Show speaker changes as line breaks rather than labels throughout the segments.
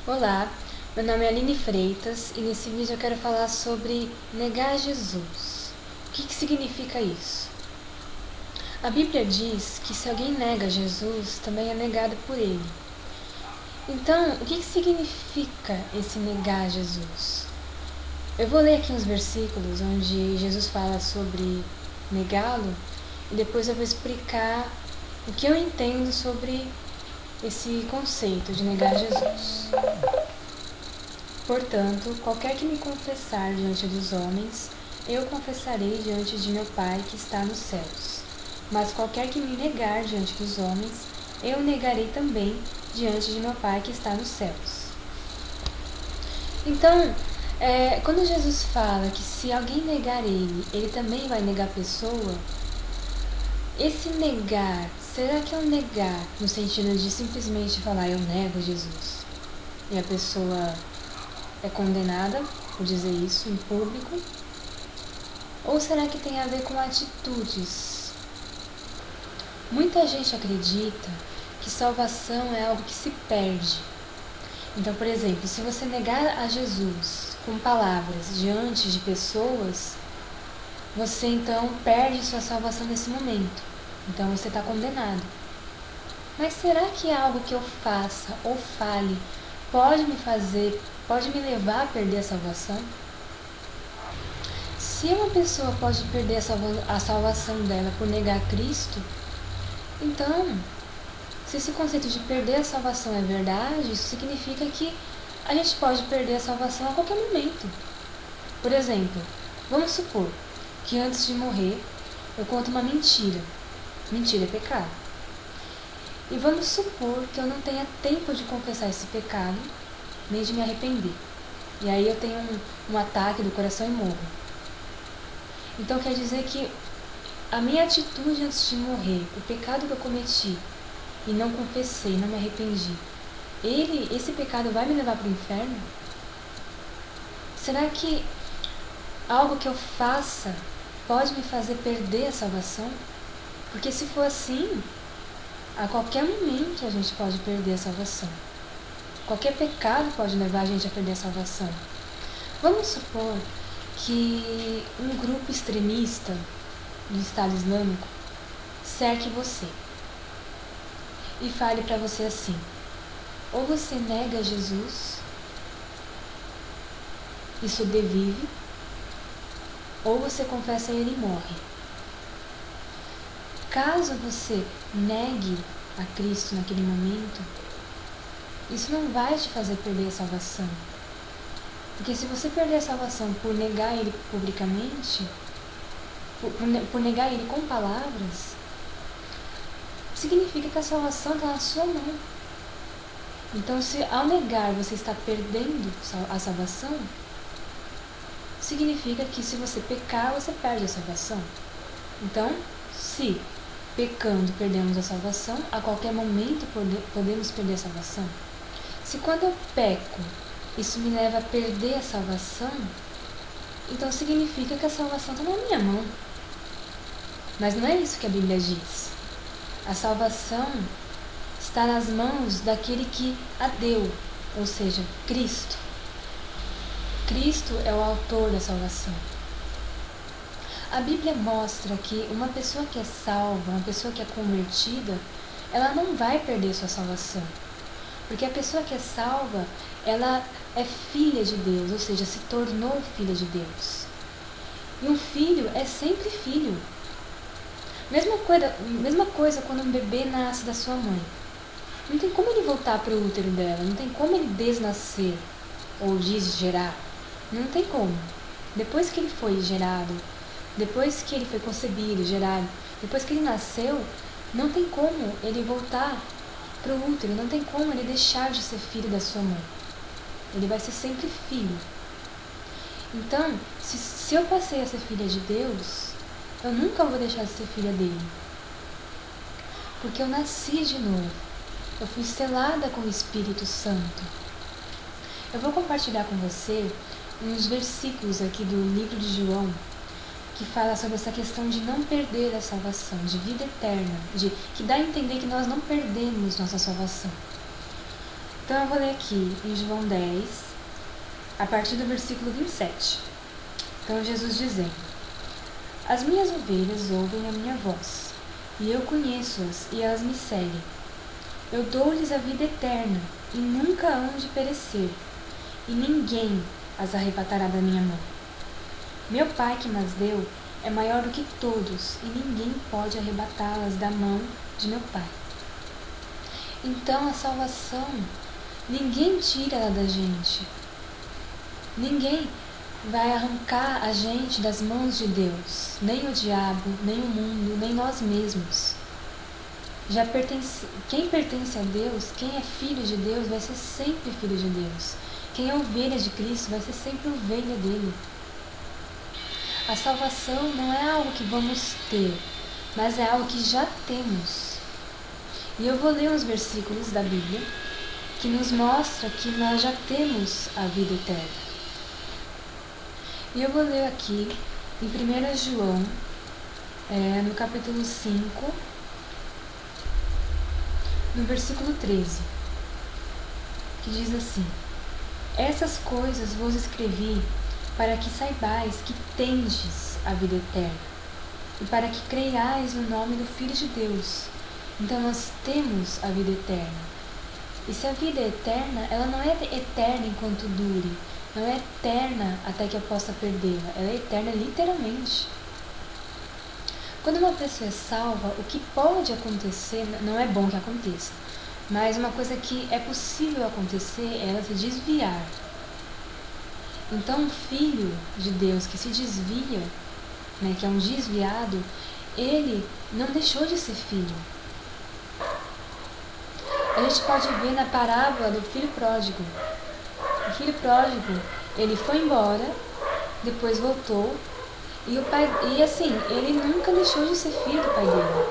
Olá, meu nome é Aline Freitas e nesse vídeo eu quero falar sobre negar Jesus. O que significa isso? A Bíblia diz que se alguém nega Jesus, também é negado por ele. Então, o que significa esse negar Jesus? Eu vou ler aqui uns versículos onde Jesus fala sobre negá-lo e depois eu vou explicar o que eu entendo sobre esse conceito de negar Jesus. Portanto, qualquer que me confessar diante dos homens, eu confessarei diante de meu Pai que está nos céus. Mas qualquer que me negar diante dos homens, eu negarei também diante de meu Pai que está nos céus. Então, quando Jesus fala que se alguém negar ele também vai negar a pessoa, esse negar, será que é um negar no sentido de simplesmente falar eu nego Jesus? E a pessoa é condenada por dizer isso em público? Ou será que tem a ver com atitudes? Muita gente acredita que salvação é algo que se perde. Então, por exemplo, se você negar a Jesus com palavras diante de pessoas, você então perde sua salvação nesse momento. Então você está condenado. Mas será que algo que eu faça ou fale pode me levar a perder a salvação? Se uma pessoa pode perder a salvação dela por negar Cristo, então, se esse conceito de perder a salvação é verdade, isso significa que a gente pode perder a salvação a qualquer momento. Por exemplo, vamos supor que antes de morrer eu conto uma mentira. Mentira é pecado. E vamos supor que eu não tenha tempo de confessar esse pecado, nem de me arrepender. E aí eu tenho um ataque do coração e morro. Então quer dizer que a minha atitude antes de morrer, o pecado que eu cometi e não confessei, não me arrependi, esse pecado vai me levar para o inferno? Será que algo que eu faça pode me fazer perder a salvação? Porque se for assim, a qualquer momento a gente pode perder a salvação. Qualquer pecado pode levar a gente a perder a salvação. Vamos supor que um grupo extremista do Estado Islâmico cerque você e fale para você assim: ou você nega Jesus e sobrevive, ou você confessa ele e morre. Caso você negue a Cristo naquele momento, isso não vai te fazer perder a salvação. Porque se você perder a salvação por negar ele publicamente, por negar ele com palavras, significa que a salvação está na sua mão. Então, se ao negar você está perdendo a salvação, significa que se você pecar, você perde a salvação. Então, se pecando perdemos a salvação, a qualquer momento podemos perder a salvação. Se quando eu peco, isso me leva a perder a salvação, então significa que a salvação está na minha mão. Mas não é isso que a Bíblia diz. A salvação está nas mãos daquele que a deu, ou seja, Cristo. Cristo é o autor da salvação. A Bíblia mostra que uma pessoa que é salva, uma pessoa que é convertida, ela não vai perder sua salvação. Porque a pessoa que é salva, ela é filha de Deus, ou seja, se tornou filha de Deus. E um filho é sempre filho. Mesma coisa quando um bebê nasce da sua mãe. Não tem como ele voltar para o útero dela, não tem como ele desnascer, ou desgerar. Não tem como. Depois que ele foi gerado, depois que ele foi concebido, gerado, depois que ele nasceu, não tem como ele voltar para o útero, não tem como ele deixar de ser filho da sua mãe. Ele vai ser sempre filho. Então, se eu passei a ser filha de Deus, eu nunca vou deixar de ser filha dele. Porque eu nasci de novo. Eu fui selada com o Espírito Santo. Eu vou compartilhar com você uns versículos aqui do livro de João, que fala sobre essa questão de não perder a salvação, de vida eterna, que dá a entender que nós não perdemos nossa salvação. Então eu vou ler aqui em João 10, a partir do versículo 27. Então Jesus dizendo: As minhas ovelhas ouvem a minha voz, e eu conheço-as, e elas me seguem. Eu dou-lhes a vida eterna, e nunca hão de perecer, e ninguém as arrebatará da minha mão. Meu Pai que mas deu é maior do que todos, e ninguém pode arrebatá-las da mão de meu Pai. Então a salvação, ninguém tira ela da gente. Ninguém vai arrancar a gente das mãos de Deus, nem o diabo, nem o mundo, nem nós mesmos. Quem pertence a Deus, quem é filho de Deus, vai ser sempre filho de Deus. Quem é ovelha de Cristo vai ser sempre ovelha dele. A salvação não é algo que vamos ter, mas é algo que já temos. E eu vou ler uns versículos da Bíblia que nos mostra que nós já temos a vida eterna. E eu vou ler aqui em 1 João, no capítulo 5, no versículo 13, que diz assim: Essas coisas vos escrevi para que saibais que tendes a vida eterna, e para que creiais no nome do Filho de Deus. Então nós temos a vida eterna. E se a vida é eterna, ela não é eterna enquanto dure, não é eterna até que eu possa perdê-la, ela é eterna literalmente. Quando uma pessoa é salva, o que pode acontecer, não é bom que aconteça, mas uma coisa que é possível acontecer é ela se desviar. Então um filho de Deus que se desvia, que é um desviado, ele não deixou de ser filho. A gente pode ver na parábola do filho pródigo. O filho pródigo, ele foi embora, depois voltou, e ele nunca deixou de ser filho do pai dele.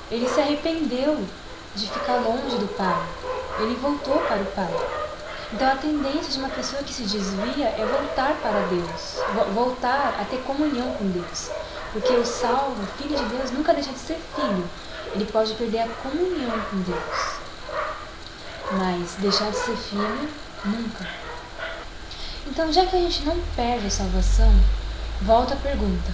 Ele se arrependeu de ficar longe do pai. Ele voltou para o pai. Então a tendência de uma pessoa que se desvia é voltar para Deus, voltar a ter comunhão com Deus. Porque o salvo, o filho de Deus, nunca deixa de ser filho. Ele pode perder a comunhão com Deus, mas deixar de ser filho, nunca. Então, já que a gente não perde a salvação, volta a pergunta: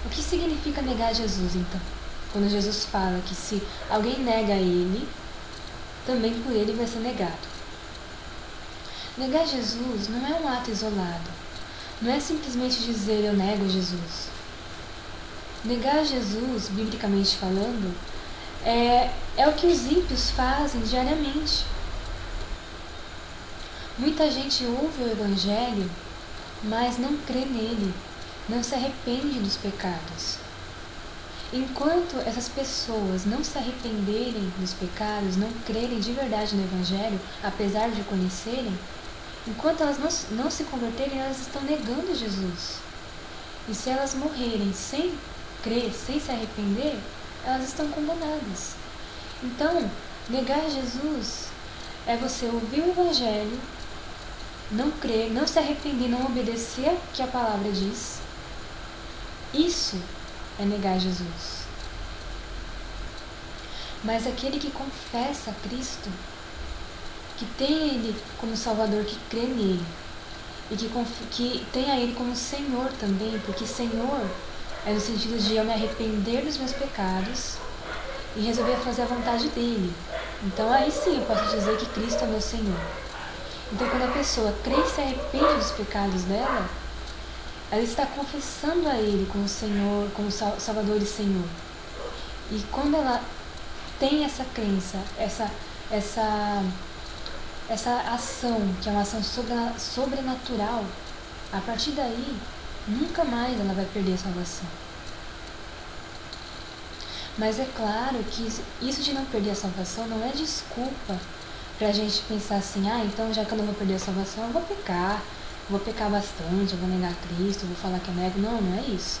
o que significa negar Jesus, então? Quando Jesus fala que se alguém nega ele, também por ele vai ser negado. Negar Jesus não é um ato isolado. Não é simplesmente dizer eu nego Jesus. Negar Jesus, biblicamente falando, é o que os ímpios fazem diariamente. Muita gente ouve o Evangelho, mas não crê nele, não se arrepende dos pecados. Enquanto essas pessoas não se arrependerem dos pecados, não crerem de verdade no Evangelho, apesar de conhecerem, enquanto elas não se converterem, elas estão negando Jesus. E se elas morrerem sem crer, sem se arrepender, elas estão condenadas. Então, negar Jesus é você ouvir o Evangelho, não crer, não se arrepender, não obedecer o que a palavra diz. Isso é negar Jesus. Mas aquele que confessa a Cristo, que tem Ele como Salvador, que crê nele, e que tem a Ele como Senhor também, porque Senhor é no sentido de eu me arrepender dos meus pecados e resolver fazer a vontade dele. Então aí sim eu posso dizer que Cristo é meu Senhor. Então quando a pessoa crê e se arrepende dos pecados dela, ela está confessando a Ele como Senhor, como Salvador e Senhor. E quando ela tem essa crença, essa ação, que é uma ação sobrenatural, a partir daí, nunca mais ela vai perder a salvação. Mas é claro que isso de não perder a salvação não é desculpa pra gente pensar assim, então já que eu não vou perder a salvação, eu vou pecar bastante, eu vou negar Cristo, eu vou falar que eu nego. Não, não é isso.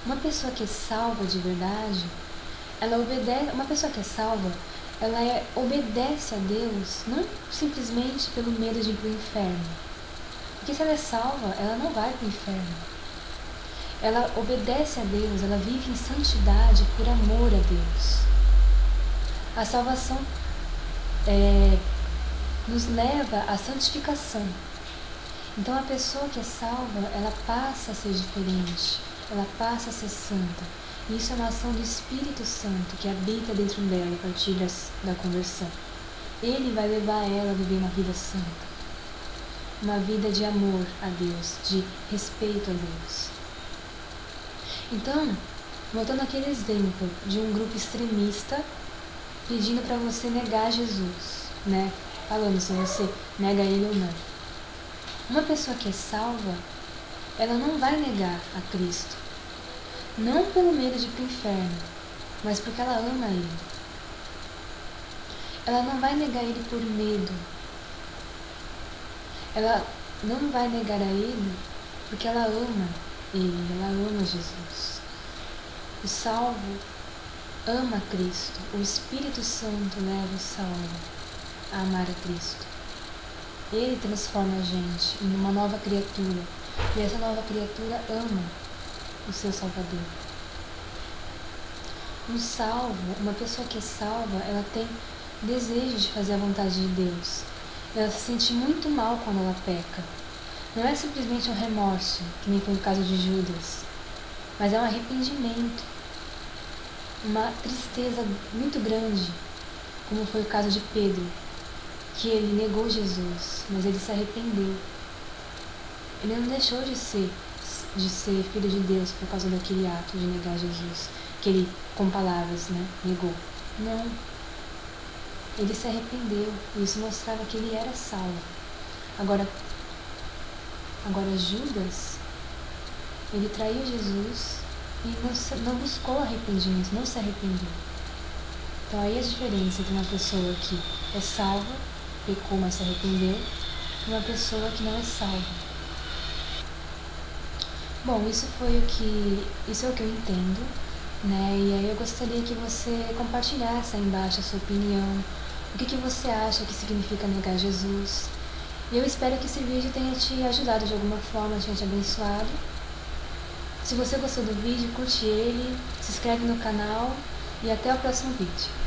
Uma pessoa que é salva de verdade, uma pessoa que é salva, ela obedece a Deus, não simplesmente pelo medo de ir para o inferno. Porque se ela é salva, ela não vai para o inferno. Ela obedece a Deus, ela vive em santidade por amor a Deus. A salvação nos leva à santificação. Então a pessoa que é salva, ela passa a ser diferente, ela passa a ser santa. E isso é uma ação do Espírito Santo que habita dentro dela a partir da conversão. Ele vai levar ela a viver uma vida santa, uma vida de amor a Deus, de respeito a Deus. Então, voltando àquele exemplo de um grupo extremista pedindo para você negar Jesus, né? Falando se você nega ele ou não. Uma pessoa que é salva, ela não vai negar a Cristo. Não pelo medo de ir para o inferno, mas porque ela ama Ele. Ela não vai negar Ele por medo. Ela não vai negar a Ele porque ela ama Ele, ela ama Jesus. O salvo ama Cristo. O Espírito Santo leva o salvo a amar a Cristo. Ele transforma a gente em uma nova criatura. E essa nova criatura ama o seu Salvador. Um salvo, uma pessoa que é salva, ela tem desejo de fazer a vontade de Deus. Ela se sente muito mal quando ela peca. Não é simplesmente um remorso, que nem foi o caso de Judas, mas é um arrependimento, uma tristeza muito grande, como foi o caso de Pedro, que ele negou Jesus, mas ele se arrependeu. Ele não deixou de ser filho de Deus por causa daquele ato de negar Jesus, que ele, com palavras, negou. Não. Ele se arrependeu, e isso mostrava que ele era salvo. Agora Judas, ele traiu Jesus e não buscou arrependimento, não se arrependeu. Então aí a diferença entre uma pessoa que é salva, pecou, mas se arrependeu, e uma pessoa que não é salva. Bom, isso é o que eu entendo, né? E aí eu gostaria que você compartilhasse aí embaixo a sua opinião, o que você acha que significa negar Jesus. E eu espero que esse vídeo tenha te ajudado de alguma forma, tenha te abençoado. Se você gostou do vídeo, curte ele, se inscreve no canal e até o próximo vídeo.